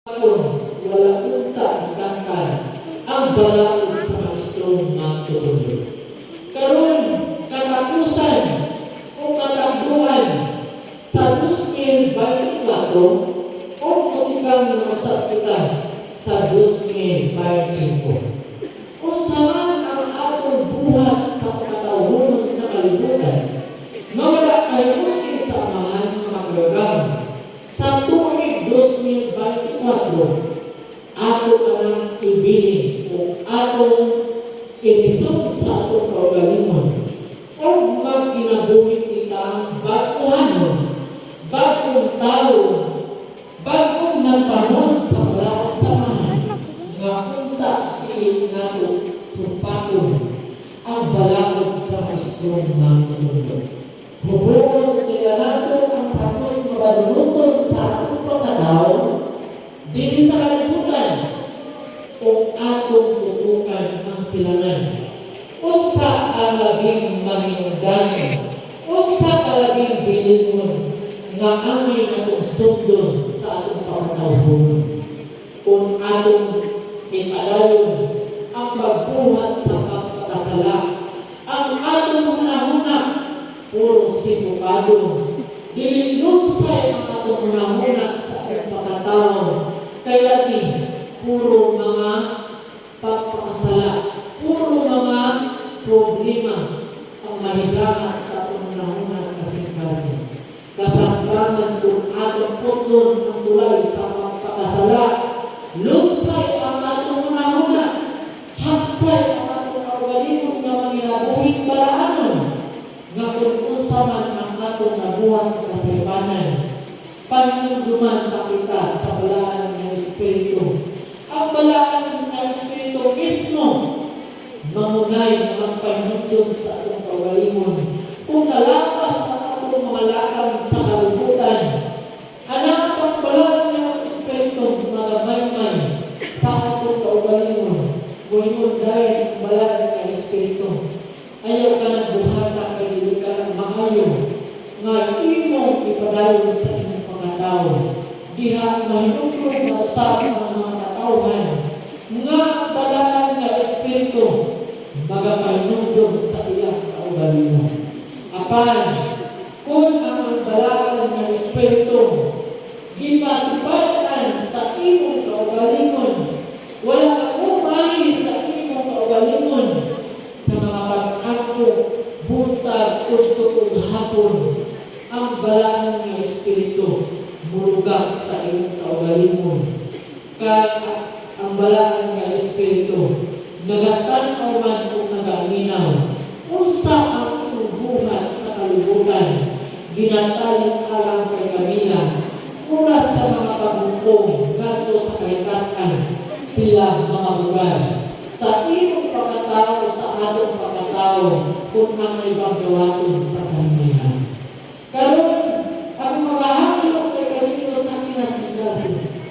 wala unta ikangkan ang balaod sa maestrong matutuloy. Karon katapusan o katambuhan sa 2024 o kutikang nausap kita sa 2025. Kung saan ang atong buhat sa katawunon sa kalibutan na wala kayo sa amahan ng magagam sa tuwing 2024 ato anang ibiling o atong inisog sa atong kaugalingon o magkinabuhi kita ang baguhanon, bagong tao, bagong nagtanong sa wala samahan nga punta iling nato supakon ang balakod sa maestrong matutuloy. Hubungon kaya nato ang sakot mabalunutod sa atong pagkatao dili sa kalibutan o atong tutukan ang silangan o sa alabing maninundanan o sa alabing bilingon nga angay natong sundon sa atong pagkatao kung atong ipadayon ang pagbuhat sa pagkakasala ang atong hunahuna puro sipukado dililusay ang atong hunahuna sa atong pagkatao kaya di puro mga pagpakasala puro mga problema ang mahilangat sa atong hunahuna kasing-kasing kasambangan kung atong putlon ang tulay sa pagpakasala lusay ang atong hunahuna haksay ang atong kaugalingon nga manginabuhing balaanon nga kung usaman ang atong nabuhat kasaypanan panunduman pa kita sa balaan ng Espiritu. Ang balaan ng Espiritu mismo mamunay na magpanunod sa atong kaugalingon kung nalapas ang atong mga lakang sa kalibutan hanap ang balaan ng Espiritu magamaymay sa atong kaugalingon muhimod dahil ang balaan ng Espiritu ayaw ka ng buhata kaya ka ng maayo nga imong ipadayon sa inyong pagkatao diha mahinugro na usapan ang mga katauhan nga ang balaan ng Espiritu magapahinugro sa iyang kaugalingon apan kung ang balaan ng Espiritu gipasibayan sa imong kaugalingon wala akong mali sa imong kaugalingon sa mga pag-ako buntag tutukog hapon ang balaan ng Espiritu mulugat sa iyong kaugalingon kaya ang balaan ng Espiritu nagatanaw man o nagaminaw usa ang iyong buhat sa kalibutan ginataling alang kay Camila oras sa mga pagbumpong ngadto sa kahitasan sila mga lugar sa iyong pagkatao sa atong pagkatao kung ang ibang gawaton sa kanilang karon ang makahangyo kay kanino sa kinasingkasing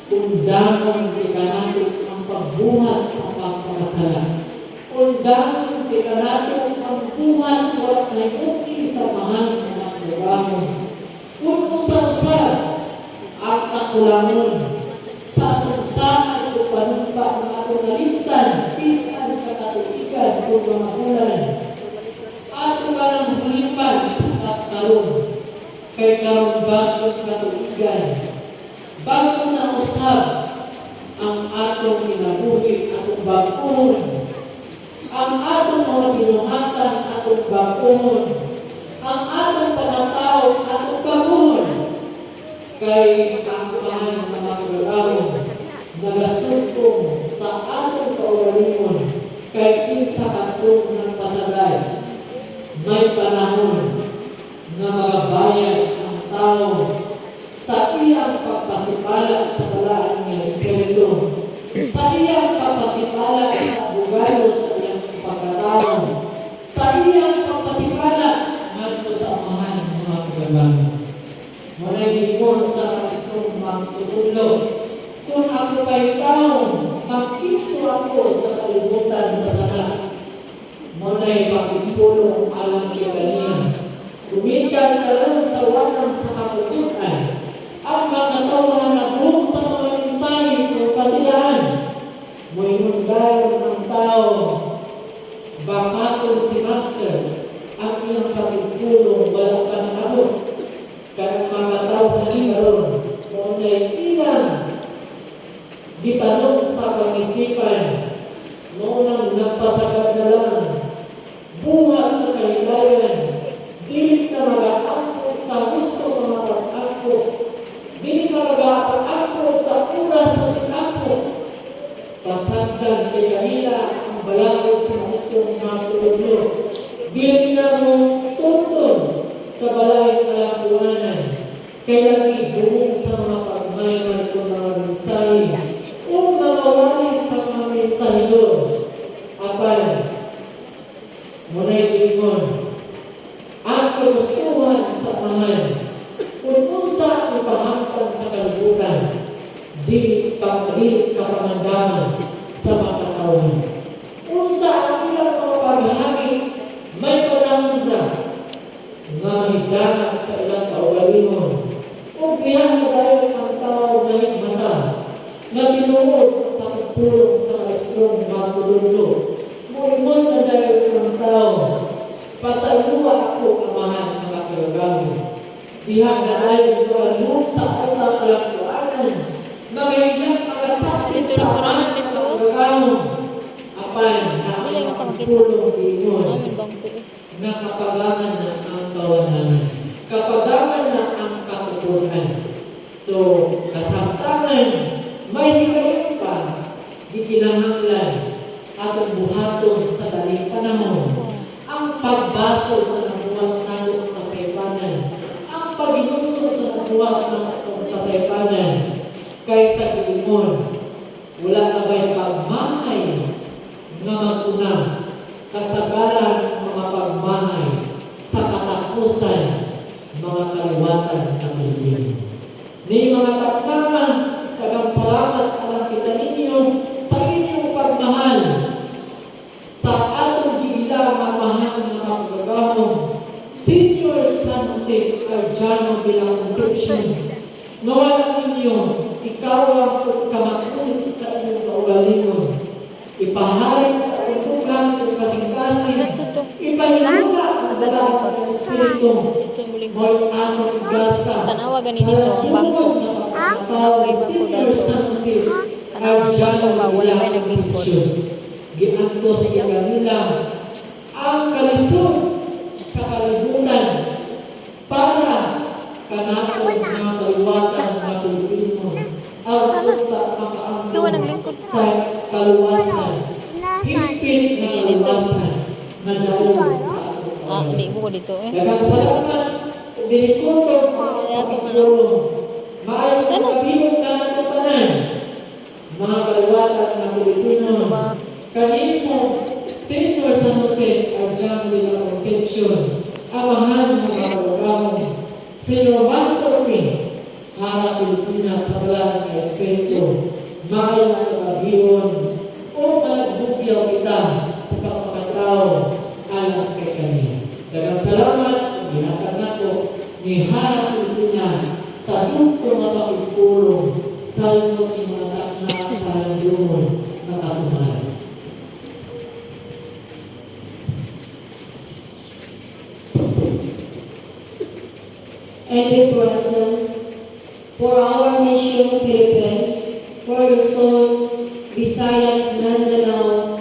undangan kay kanato ang pagbuhat sa pagpakasala undangan kay kanato ang buhat wala kay uki sa mahal ng mga programo kung usa-usa ang kakulangon sa atong saan o panumpa ng atong nalimtan pitan katatulikan o mga bulan at walang hulipan sa karon kay karon bagong katuligan bago na usab ang atong kinabuhi atong baguhon ang atong mga binuhatan atong baguhon ang atong panataw atong baguhon kay kaangkahan ng mga programo nagasutong sa atong kaugalingon kay kinsa katong ng pasagay may panahon na magabayad ang tao sa iyang pagpasipala sa balaan ng Espiritu sa iyang pagpasipala sa bugalo sa iyang pagkatao sa iyang pagpasipala ngadto sa amahan ng mga programo walay gihon sa maestrong magtutulog kung ako kay taon makito ako sa kalibutan sa sana walay pagpipulong alang kaya kumikan ka lang sa walang sa kapututan ang mga tao na nabulong sa mga gitanong sa pag-isipan, noong nagpasagad na lang, buhat sa kahilayan, di ka mag-aako sa gusto mga pag-ako, di ka mag-aako sa oras sa tinako, pasagdan kay kanila ang balakay sa gustong matulog. Di na mo tuntun sa balay kalakuanan, kaya lagi bumong sa mga pagmayman ko mga mensahe, o mawawali sa mga mensahe doon. Apan, muna'y gingon, ang kagustuhan sa mahal, kung sa ipahangkan sa kalibutan, di pagpalit kapamandaman sa makatawan. Kung sa ang ilang mga paghahagi, may panahon na nga may dagat sa ilang kaugalingon. Kung bihan mo dahil ang tao na mata, na tinuod ang pakipulong sa kastrong matulunod. Mulimon na dahil ang tao, pasalua ako amahan ng kakilagamo. Dihan na dahil ito alun sa utang kalakuanan, magahilang makasapit sa amahan ng kakilagamo. Apan na ang pakipulong dingon, na kapagangan na ang kawanan, kapagangan na ang katutunan. So, kasamtangan, may hikayon pa, di kinahanglan at ang buhaton sa daling panahon, ang pagbasol sa nabuhat ng kasaypanan, ang pagbinuso sa nabuhat ng kasaypanan, kaysa kilimon, wala na ba'y pagmahay na maguna, kasagaran mga pagmahay sa katapusan, mga kaluwatan ng Pilipino. Ni mga takdaman, tagang salamat alam kita ninyo sa inyong pagmahal sa atong gila mamahal ng mga pagkagahong Senior San Jose Arjano bilang Conception. Nawala ninyo, ikaw ang pagkamakulit sa inyong kaugalingon. Ipaharin sa utugan o kasing-kasing, ipahinula ang dalang ng Espiritu, mo'y anong igasa, Tanawa gani dito ang bangko. Tanawa yung bangko dato. Tanawa ang bangko ba? Wala may naglingkod. Gianto sa kanila ang kalisod sa kalibutan para kanatong mga kaliwatan na Pilipino ang utak makaangkong sa kaluwasan, higpit na kaluwasan na daon sa ating Hindi ko dito eh. dagang salamat, binikuto ang pagtulong. Maayos na kabihog na natupanan, mga kaliwatan na Pilipino. Kanino, Senior San Jose Arjano de la Concepcion, amahan ng mga kalugamo, Senior Master Queen, para Pilipinas sa balang ng Espiritu, maayos na kabihon, o malagbugyaw kita sa pagpapatao alam kay kanya. Dagang salamat, ginatan nato ni Hana Pilipinas sa dugtong nga pakipulong sa iyong imatak na sa landungon na kasumahan. Every person, for our nation, Philippines, for Luzon, Visayas, Mindanao,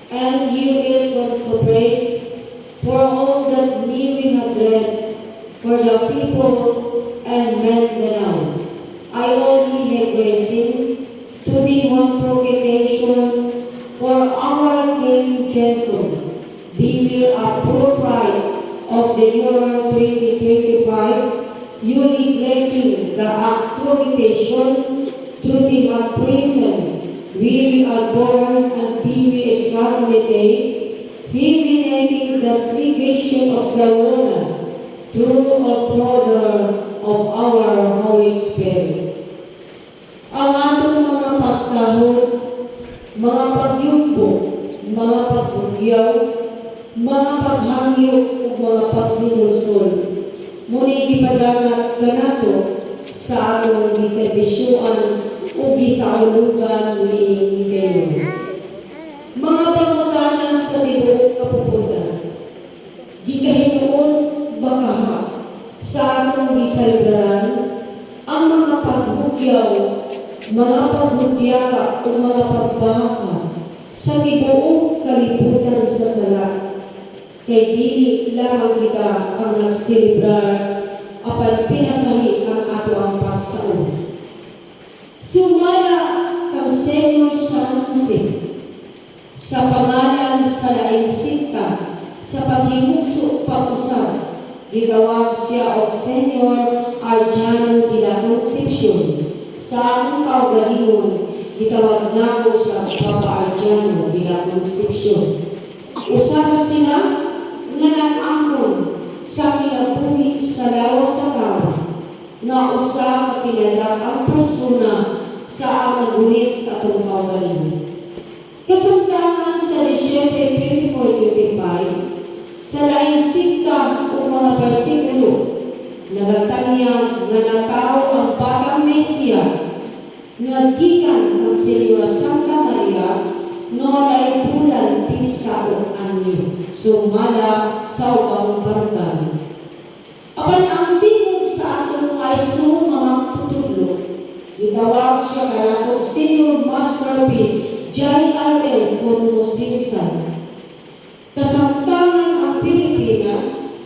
and you will cooperate for all that we have read for the people and Mindanao. I only have raising to the one proclamation for our King Jesus. Be will appropriate of the year 2025, you neglecting the accreditation to the prison, we are born and be established, eliminating the trigation of the woman through a brother of our Holy Spirit. Ang atong mga pagkahod, mga pagyumbo, mga pagbugyaw, mga paghangyo o mga pagdinulsol, muni ipadangat kanato sa atong giserbisyuan o gisaulugan ni kayo. Mga pangutanan sa tibuok kapupunan, gigahinuon baka sa atong gisalibran ang mga paghugyaw, mga paghudyaka o mga pagbaka sa tibuong kalibutan sa sala. Kay dili lamang kita ang nagsilibrar apan pinasahi ang ato ang pagsaon. Sumala kang Senyor San Jose sa pangalan sa laing sikta sa paghimugso pag-usab. Gigawag siya og Senyor Arjano de la Concepcion. Sa akong kaugalingon, gitawag nako siya Papa Arjano de la Concepcion. Usa sila nga nag-angkon sa kinabuhi sa lawas sa kawa na usa ka pinadakang persona sa among gunit sa atong kaugalingon. Kasamtangan sa Disyembre 24-25, sa laing sikta o mga bersikulo, nagatanyag nga natao ang batang Mesiya nga gikan ang Senyora Santa Maria no walay bulan pinsaon anyo sumala sa ubang barangay. Apan ang tingog sa atong maestro mga tutulog, gitawag siya kanako Senior Master P. J.R.L. Conmosinsan. Kasamtangan ang Pilipinas,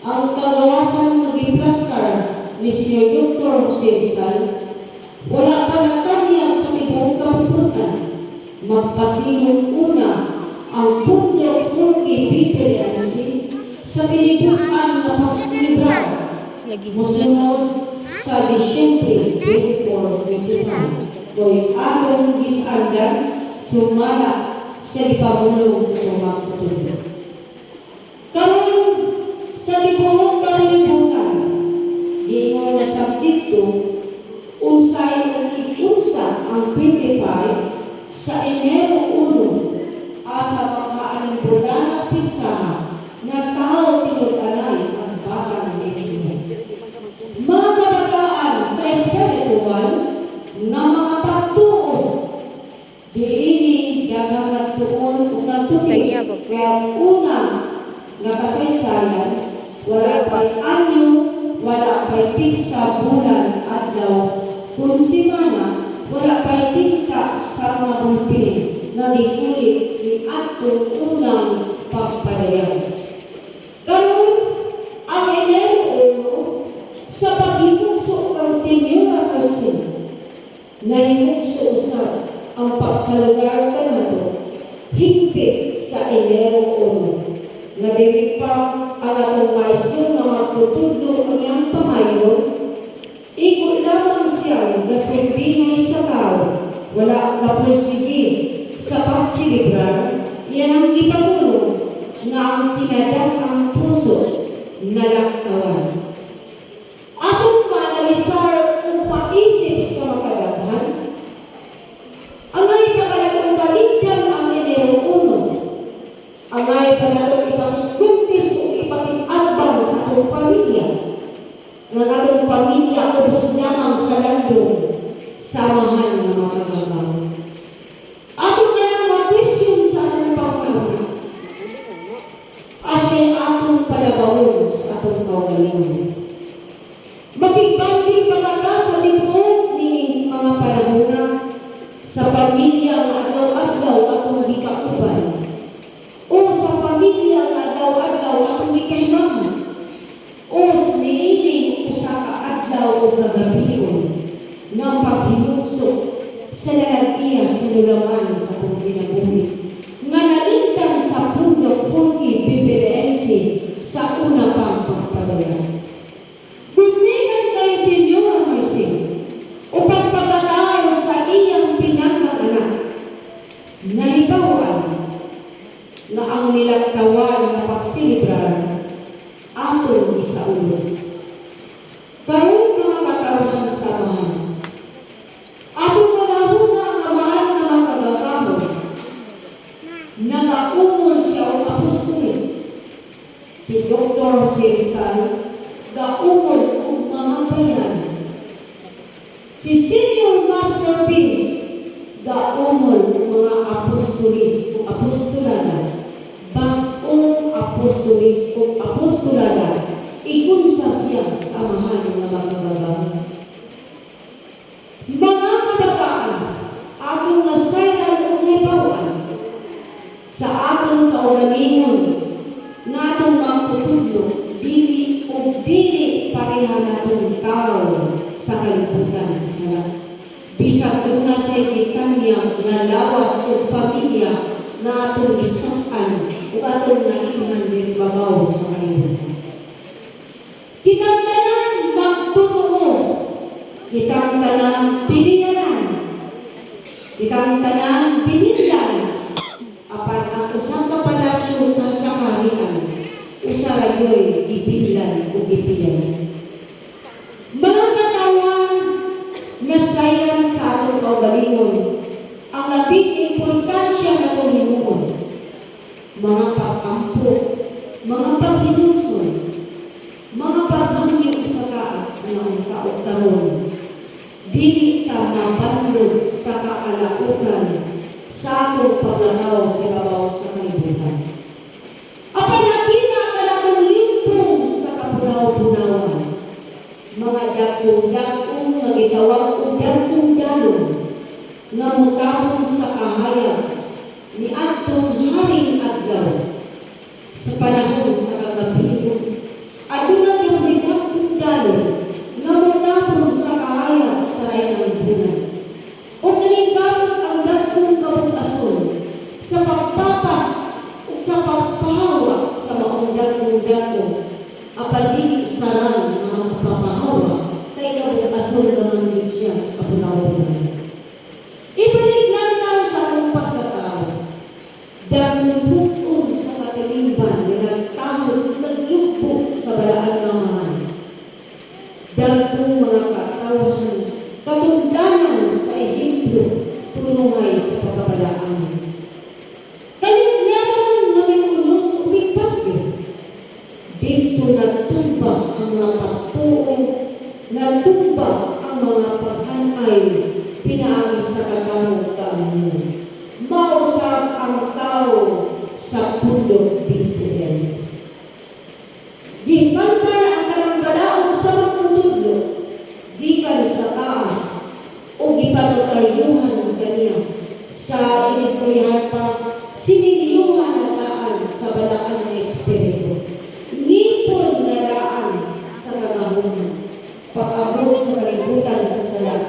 ang kagawasan ng giplastar ni Sr. Dr. Mosinsan, wala pa na kanya sa ibang kapuputan. Magpasilong una ang Pundo Kurki Pipiliansi sa tinipuan na pagsilibrar. Musunod sa Disyembre 24-25, ko'y atong gisandan sumala sa ipamulong sa mga tutulog. Karon sa tibuong kalibutan, gingon na sa dito, unsay ang ikunsa ang 25 sa Enero 1 asa pagkaan bulan at pinsaha na tao tinultanay ang bakang Mesiya. Mga kabataan sa espiritual na mga pagtuon, diini dagang nagtuon o nagtuloy kaya unang nakasaysayan, wala pa'y anyo, wala pa'y pigsa bulan adlaw, kung simana, wala pa'y tingka sa mga bulpin na dikulit ni atong unang pagpadayan. Karon ang Enero 1 sa paghimugso ng Senyora Jose na himugso usab ang pagsalugar kanato higpit sa Enero 1 na dili pa ang atong maestro na magtutudlo ang iyang pamayon. Ikot lamang siya na sembingay sa tao, wala na porsigil sa pagsilibrar, yan ang ipatulong na ang tinadakang puso na laktawan. Atong maanalisar kung paisip sa makadaghan, ang ay pagkalatong baligyan ang Enero 1, ang ay pagkalatong ipakikundis o ipakikabang sa atong pamilya, ng atong pamilya ubos lamang sa landong, samahan ng mga kagagawa. Atong kailang ma-question sa atong pagkakama, asin atong palabawon sa atong kaugalingon. Makigbanding pagkaka sa lipuon ni mga panahona sa pamilya nga adlaw-adlaw atong gikauban o sa pamilya nga adlaw-adlaw atong gikaimahan o niining usa ka adlaw o kagabion ng paghimugso sa lalagya sa lulaman sa atong kinabuhi nga nalingtan sa Pundo Kurki Pipiliensi sa una pang pagpadayan. Gumigan kay Senyora Jose upang pagkatao sa iyang pinakang anak na ibawan na ang nilagtawan na pagsilibrar atong isaulo. Karon mga katawhan samahan, atong panahon na ang amahan na mga kagagawa masalitan niya nga lawas o pamilya na atong gisakan o atong naiman des babaw sa kalibutan. Kitang tanan magtutuo, kitang tanan pilihan, kitang tanan pinilan, apan ang usang kapalasyo sa kaharian, usa yo'y ipilan o ipilan. Mga katawan na sayang sa atong kaugalingon, ang labing importansya na Panginoon, mga pagkampo, mga paghinuson, mga paghangyo sa taas ng kaugtaron, dili ta mabandod sa kaalaukan sa atong paglanaw sa babaw sa kalibutan. Apan nakita ka na kung limpong sa kapunaw-punawan, mga dakong-dakong nagitawag o dakong-dalong na mutapon sa kahayag ni atong haring adlaw sa panahon sa kagabion. Aduna yung dakong-dalong na mutapon sa kahayag sa rayang bulan. O nalingkamot ang dakong kabukason sa pagpapas o sa pagpahawa sa maong dakong-dakong apalili sarang ng mga pagpapahawa kay kabukason naman din siya sa kapunaw-punawan. Ibalik lang tayo sa akong pagkatao. Dahil bukod sa katilingban na nagtahot, nagyukbo sa balaan ng mga. Dahil mga katawan, katundanan sa ehemplo, punungay sa pagkabalaan. Kaliglaman na may unos o ipagyo. Dito natumba ang mga pagtuong, natumba ang mga paghanay, pinaagi sa katawag kaano. Mausap ang tao sa pundok Pilipinas. Gikantan ang kalanggalaon sa magtutudlo, gikan sa taas, o gipanutaryuhan ang kaniya. Sa inistoryahan pa, siniliyuhan na taan sa balaan ng Espiritu. Ngipon na daan sa kagahunan. Pag-abot sa kalibutan sa salat.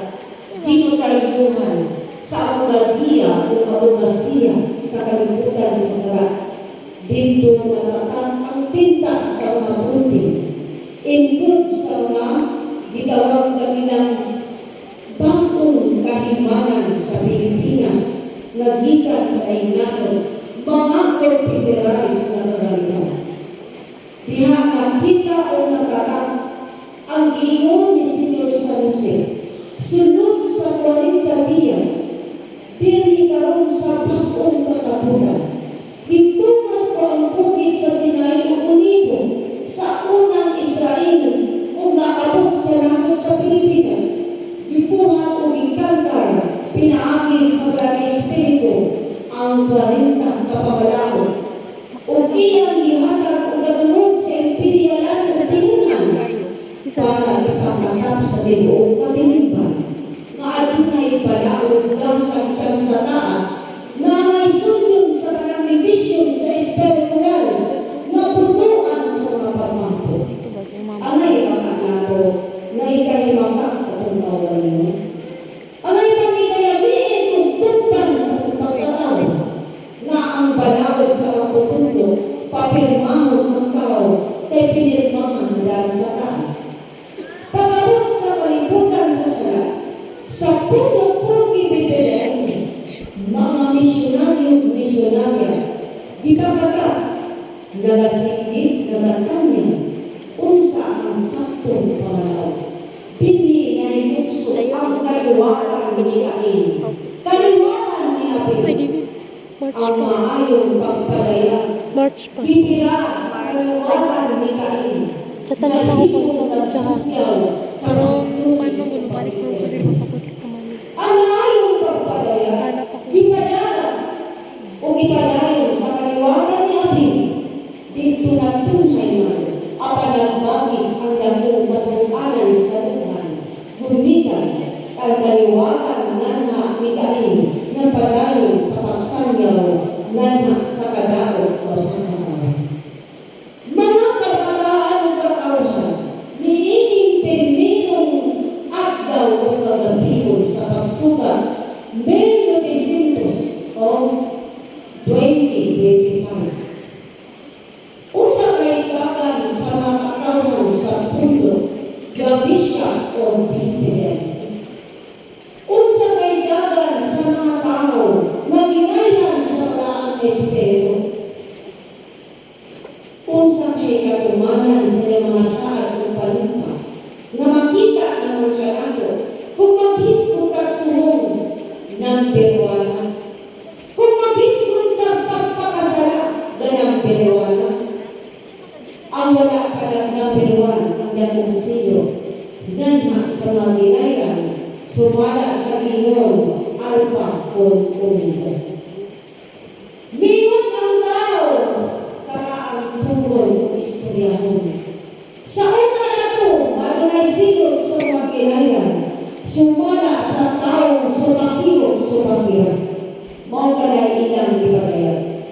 Tinutaryuhan sa abogadiya o abogasiya sa kalibutan sa salat. Dito natatang ang tinta sa mga buti. Input sa mga gitawag kanilang bagong kahimanan sa Pilipinas na gikan sa kainason mga konfederalis na kagalitan. Diha nakita o natatang ang giyon ni Senyor San Jose sunod sa 40 días, dili karon sa bagong kasapulan. Gitugas ko ang bukid sa Sinai o Unido sa unang Israel kung naabot sa naso sa Pilipinas. Gipuhan o gikantar, pinaagi sa Grand Espiritu ang 40 kapabalaon. O iyang gihatag o dagunod sa imperialan o tinunan para ipagkakap sa tibuok katilingban. Adunay balaod dasag kan sa taas na may sunyong sa kanang division sa espiritual na punuan sa mga pagmampo. Anay makanato na ikahimangkak sa pagkawalan mo. Anay pangikayabiin kung tupan sa pagkakataon na ang balaod sa kaputundo papirmahon ang tao kay pinirmahan dahil sa taas. Pagabot sa kalibutan sa salat, sa puno-puno ibibilensi, mga misyonarya, di ba kaga, nagasigit, nagatanya, unsa ang saktong pangalaw. Dini na inukso ang kaliwaan ni Cain. Kaliwaan ni Abel, ang maayong pagpalaya. Gibira sa kaliwaan ni Cain. Sa tanan ako pang sa tsaka. Pero paano mo balik mo ko rin mapapaglit naman. Ang ayong pagpalaya, Hanap ako. gipadalan o gipadayon sa kaliwatan ni Abel, dito na tunay man, apanagbagis ang damong masalanan sa luhan. Gumitan ang kaliwatan nga ni Cain na padayon sa pagsangyaw nga sa kadaot sa usapan. Mga kabataan ng katauhan, niining pinirong adlaw o kagabi, number 1. Kung mag-isip ka pagpakasala, number 1. Ang wala pala number 1, ang ganong siyo. Ganha sa mga ginayang, sumala sa ingon, alpa o omega. Mingon ang tao, para ang tungkol istoryahon. Sa una na ito, madunay siyo sa mga ginayang, sumala sa taong sumakiyong sumakiyang. Mao kalay ilang gibagayan.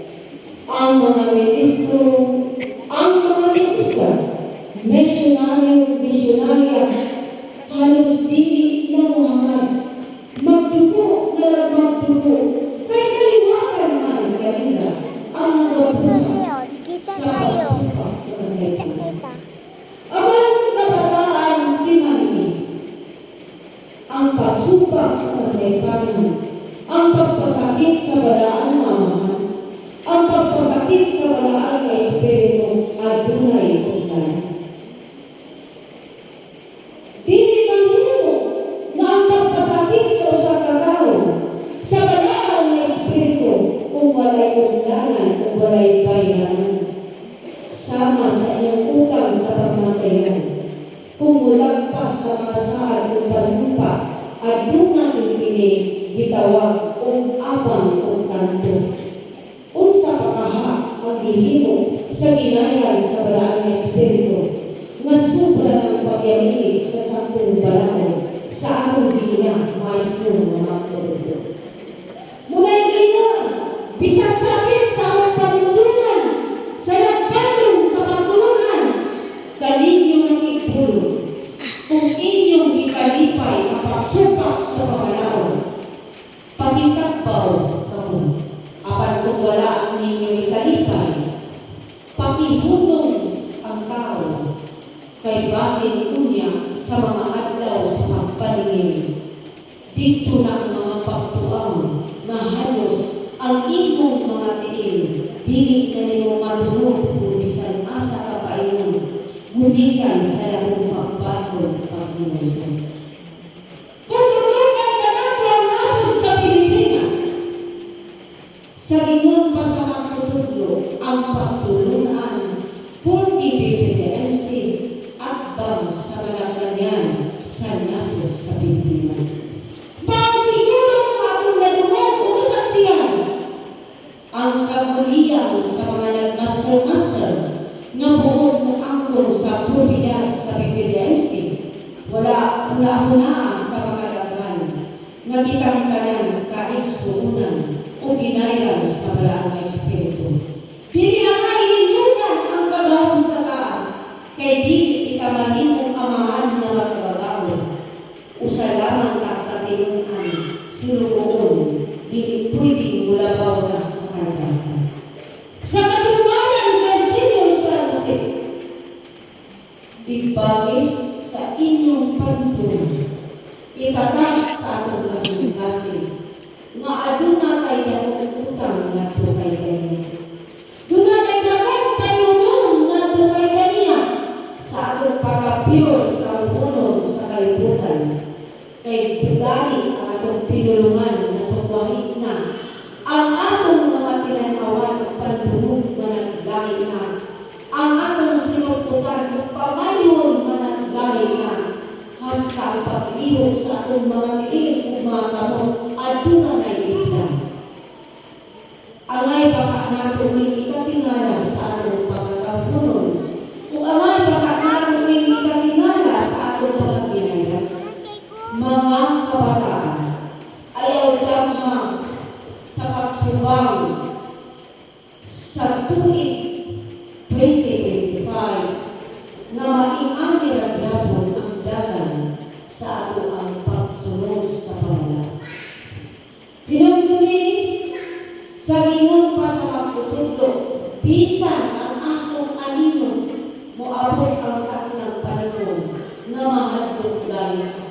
Ang mga ministro, ang mga minister, misyonarya, halos dili na muhangad. Magdugo na magdugo. Kaya kaliwakan man kanila ang mga buhay sa pagsupak sa kasaypan. Ang kabataan tinangi, ang pagsupak sa kasaypanan, ang pagpasakit sa balaan ng amahan, ang pagpasakit sa balaan ng Espiritu at dunay pagkain. Dili mahimo na ang pagpasakit sa usa ka tawo sa balaan ng Espiritu kung walay ugnanan o walay bayaran. Sama sa iyong utang sa pagmatayan. Kung mulagpas sa mga saad o panumpa at dunay kini gitawag o abang o tanto. Unsa pakaha ang gihimo sa ginayang sa balaan ng Espiritu nga sobra ng pagyamini sa santong balaan sa atong gina maestro mga tulo. Muna'y ginoon, bisag sakit sa among panuntunan, sa nagpandong sa pagtulungan, kaninyo ng ipulo, kung inyong ikalipay ang pagsupak sa pangalaon, pakitagpaw ako, apan kung wala ninyo ikalipay, pakihunong ang tao, kay basin kunya sa mga adlaw sa pagpaningin. Dito na ang mga pagtuang na halos ang imong mga tiil, dili na ninyo matulog kung bisan asa ka pa iyon, gumikan sa lakong pagbasol pagniluson. Pagtutukan na nato ang nasod sa Pilipinas, sa ingon pa sa magtutudlo ang pagtulunan, 40 BPDMC at bang sa mga kanyan sa nasod sa Pilipinas. Siguro ang atong nadungog o kasaksiyan ang kagulian sa mga nagmaster-master na buhok mo angkol sa propiedad sa BPDMC. Wala una sa mga lagan na gikantanan kaigsuunan o ginayran sa balaan ng Espiritu. Dili ang iinutan ang kagahom sa taas, kay dili ikamahimong amahan na magkagahom. Usa lamang tatatingan, sinuroon, dili pwedeng mulabaw na sa kalikasan. Sa kasumbalan ng Senyor sa Jose, ibagis sa inyong pantunan, itatag sa atong kasing-kasing, nga aduna kay dakong utang nga tukay kaniya. Duna kay dakong payunon nga tukay kaniya sa atong pagkapiyol kaunon sa kalibutan. Kay budali ang atong pinulungan na sukwahi na ang atong mga pinanawan at pandunog managlahi na ang atong sinuputan at pamayon managlahi na hasta ang paglihog sa atong mga tiil o mga kamot at tunay ilan. Angay baka natong ikatingala sa atong pagkakapunon o angay baka natong ikatingala sa atong pagkakinayan. Mga kabataan, ayaw lamang sa pagsubang sa tuig 2025 na maingani ragyapon ang dagan sa ato ang pagsunod sa pamala. Pinagduni sa ingon pa sa magtutudlo, bisan ang atong anino moabot ang taknang panahon na mahadlok gaya.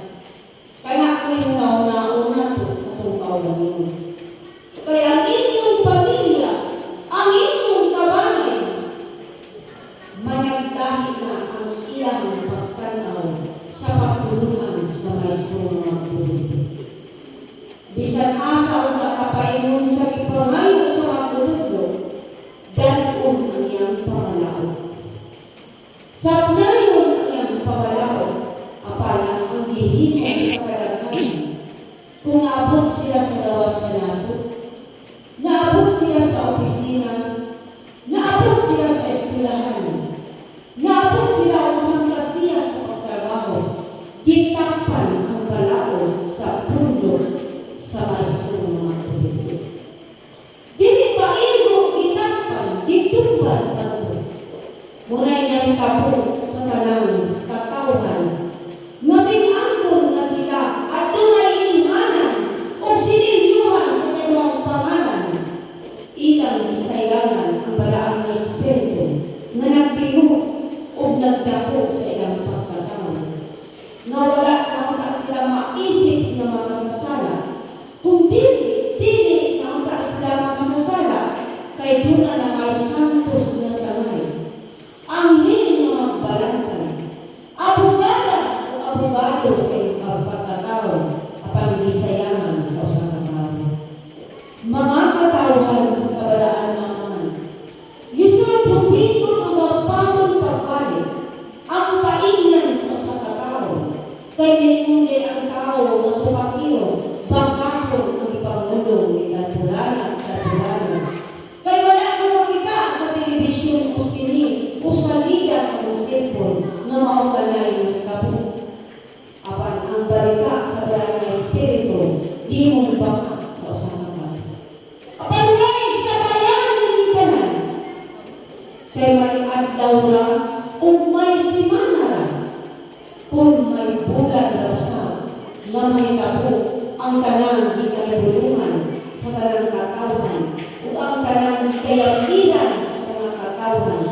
Kaya ako'y nauna to sa tungkaw ng inyo. Kaya ang inyong pamilya, ang inyong kabahay, managdahi na ang ilang pagtanaw sa pagtulungan sa maestro ng pagtulungan. Bisan asa sila sa gawas sa naso. Naabot sila sa opisina. Naabot sila sa eskwelahan. Naabot sila usang klasiya sa pagtrabaho. Gitakpan ang balaod sa pundo sa maestro ng mga tuloy. Dili pa igo gitakpan, gitumban ang munay ng kapog sa kanang katauhan. Nabing-angkon na sila at dunay imanan o sinilyuhan sa kanyang pangalan. Ilang isayangan ang balaang ng Espiritu na nagbigo o nagdapo sa ilang pagkataon. Nawala na sila maisip na makasasala. Kung dili na sila makasasala, kay doon na may santos na sanay. Ang hiling mga balantay, abogado sa iyong pagkatao, apang isayangan sa usang katao. Mga katauhan sa balaan ng naman, isang pumito ang magpatong pagbalik, ang kainan sa usang katao, kay may ang tao na supakiyo, bangkakon ang ipangulong ni Tatulan. Kaya wala kang makita sa telebisyon o sini o sa liga sa mong cellphone na maugalay ng kapo. Apan ang balita sa balang ng Espiritu, di mo baka sa usang katao. Apan laig sa bayan ng tanan, kay may adlaw na o may simana lang, kung may bulan na sa na may kapo ang kanang gikahibulungan sa balang katauhan o ang kanang gikayakiran sa mga katauhan.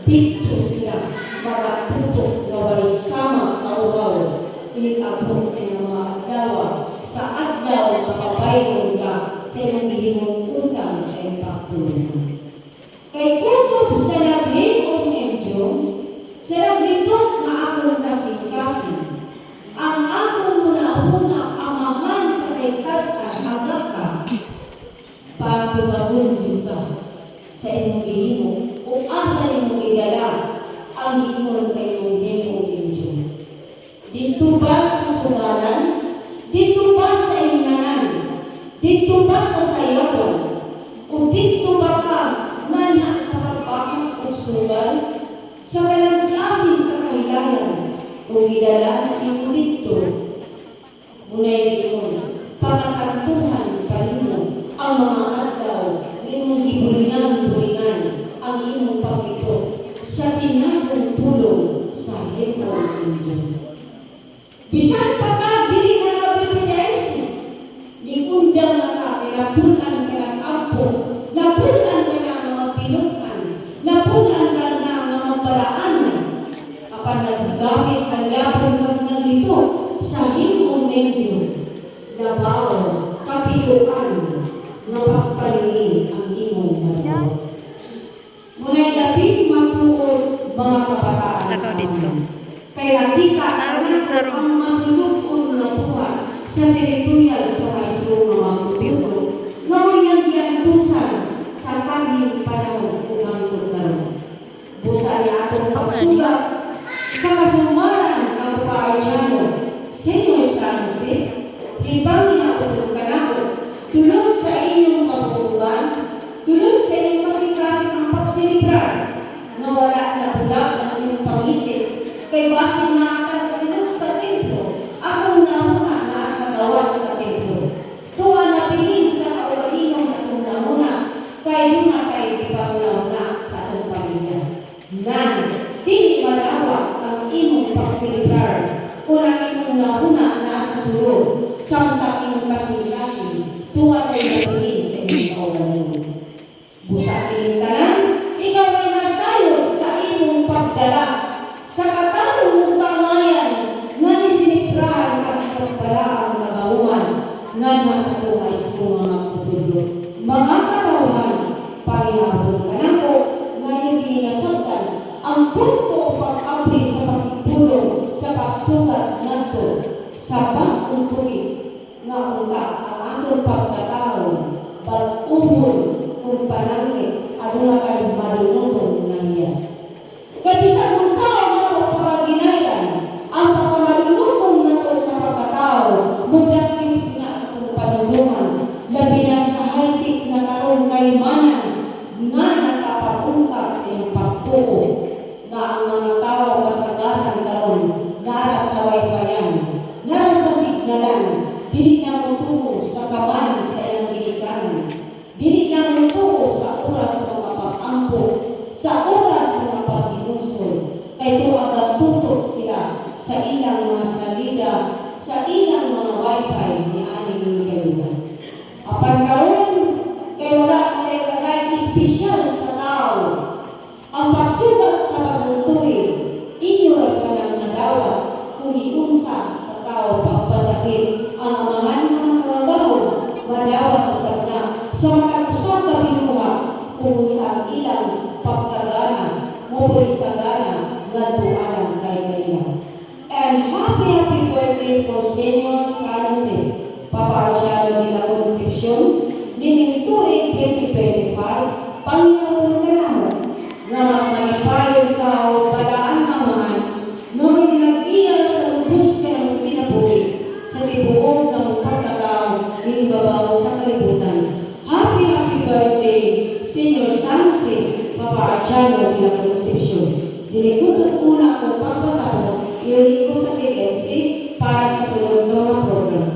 Dito sila makatutok na way sama kaugaw inikabot ng mga adlaw sa adlaw na pabayron ka sa iyong gihimong utang sa iyong pagtulungan. Kay kutob sa labing o medyo, sa labitot na akong nasingkasin, ang akong muna-una amahan sa kaitasan agaka, pagbagun juga sa iyong gihimo o asa iyong idala ang gihimong kayong himong medyo. Dito ba sa sugalan? Dito ba sa inanan? Dito ba sa sayawan? O dito ba ka nanya sa pagpakit o sugal? Sa kalang klase sa kahilayan o gidala ito dito? Munay ito, pagkakantuhan palino ang mga adlaw imong gibulingan-bulingan ang imong pagito sa tinagong pulong sa hepon ninyo. Bisan pa ka, dili ka na PPDS. Di undang na ka, napunan ka ng ampo, napunan ka ng mga pinutan, napunan ka ng mga paraanan. Apan naggamit ang yapon ng nito sa himong medyo, labaw, kapiluan, na pagpalingin ang imong malaw. Muna'y labing matuod mga kabataan Lakaw dito. kaya di ka Tarong. ang masulukon na buwan sa teritorial sa maestro mga kututo. Nawin ang diantusan sa kaming panahon ugang tulgaron. Busa niya atong pagsugat sa kasumuran ang paarjano. Senyor San Jose, libang niya kanako, tulong sa inyong mabubugan, tulong sa inyong kasi ang pagsilibrar, na wala na bulag ang inyong pangisip, kay basin na akas sa templo, akong nauna nasa gawas sa templo. Tuwa na pilin sa kawalinong atong nauna, kay luna kay di pa nauna sa atong pamilya. Nan, di malawak ang imong pagsilibrar, kung ang imong nauna nasa sulod, samtang imong kasing-kasing, tuwa na pilin sa imong kawalinong. Busa pilin tanan, ikaw ay nasayod sa imong pagdala, sa katawang mong tamayan, na nisinipirahan ka sa pagpalaang nabauman, nga nasa kumais ko mga kutulo. Mga katawhan, pahinabot ka na ko, ngayon inasabtan, ang punto o pag-abri sa pagtulong sa pagsugat nato, sa bagong tuwid, na unta ang atong pagkatao, bag-umon, kung panangit, at una kayo malunutong ng iyas. Kaya bisa kung saan na ito paginayan, ang pagkamalulutong na ito na pagkatao, mula pinasa kong panulungan labi na sa high-tech na karong kaymanan na nakapapunta sa iyong pagtuo na ang mga tao kasagaran karon nara sa wifi-yan, nara sa signalan, dili na mutuo sa kaman sa iyong ginikanan, dili na mutuo sa oras sa mga pag-ampo, sa oras sa mga pag-inusol, kay tuwagan tutok sila sa ilang mga salida, sa ilang mga wifi ni aning kayunan. Apan karon kay wala kay kagay espesyal sa tao. Ang pagsugat sa pagtutoy, inyo ra sa nang nadawat kung iunsa sa tao pagpasakit ang amahan mga kagawon, madawat usab na sa makag-usab ka binuha kung sa ilang pagkagana, mo'y kagana ngadto alang kay kailan. And happy birthday for Senior San Jose, Papa Archaro de la Concepcion, nining tuig 2025, Panginoon ka naman, na manipayon ka o balaan amahan, nung nag-iyaw sa lubos ka ng pinabuhi, sa tibuong ng pagkakao, inibabaw sa kalibutan. Happy birthday, Senior San Jose, Papa Archaro de la Concepcion. Dinikutot una akong pagpasabot, iyon ko sa TLC para sa sunod na program.